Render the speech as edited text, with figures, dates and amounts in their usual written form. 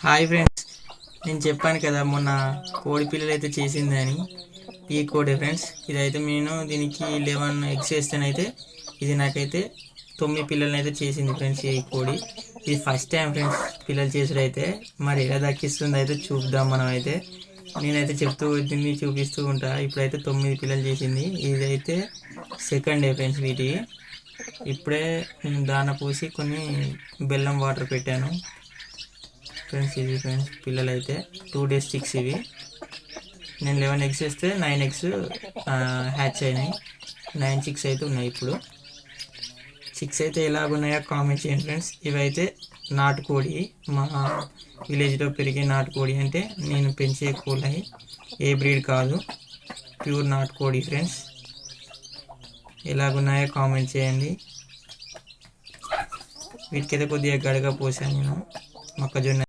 Hi friends, నేను చెప్పాను కదా మొన్న కోడి పిల్లలు అయితే చేసిందని. ఈ కోడి ఫ్రెండ్స్, ఇదైతే నేను దీనికి 11 ఎగ్స్ వేస్తేనైతే ఇది నాకైతే 9 పిల్లల్ని అయితే చేసింది ఫ్రెండ్స్. ఈ కోడి ఇది ఫస్ట్ టైం ఫ్రెండ్స్ పిల్లలు చేసుడు అయితే. మరి ఎలా దక్కిస్తుంది అయితే చూద్దాం మనం అయితే. నేనైతే చెప్తూ దీన్ని చూపిస్తూ ఉంటా. ఇప్పుడైతే 9 పిల్లలు చేసింది. ఇదైతే సెకండ్ డే ఫ్రెండ్స్ వీటికి. ఇప్పుడే దాన పూసి కొన్ని బెల్లం వాటర్ పెట్టాను ఫ్రెండ్స్. ఇది ఫ్రెండ్స్ పిల్లలు అయితే 2 days చిక్స్ ఇవి. నేను 11 eggs వేస్తే 9 eggs హ్యాచ్ అయినాయి. 9 చిక్స్ అయితే ఉన్నాయి. ఇప్పుడు చిక్స్ అయితే ఎలాగున్నాయో కామెంట్ చేయండి ఫ్రెండ్స్. ఇవైతే నాటుకోడి, మా విలేజ్లో పెరిగే నాటుకోడి. అంటే నేను పెంచే కోడి, ఏ బ్రీడ్ కాదు, ప్యూర్ నాటుకోడి ఫ్రెండ్స్. ఎలాగున్నాయో కామెంట్ చేయండి. వీటికైతే కొద్దిగా గడగా పోసాను నేను మొక్కజొన్న.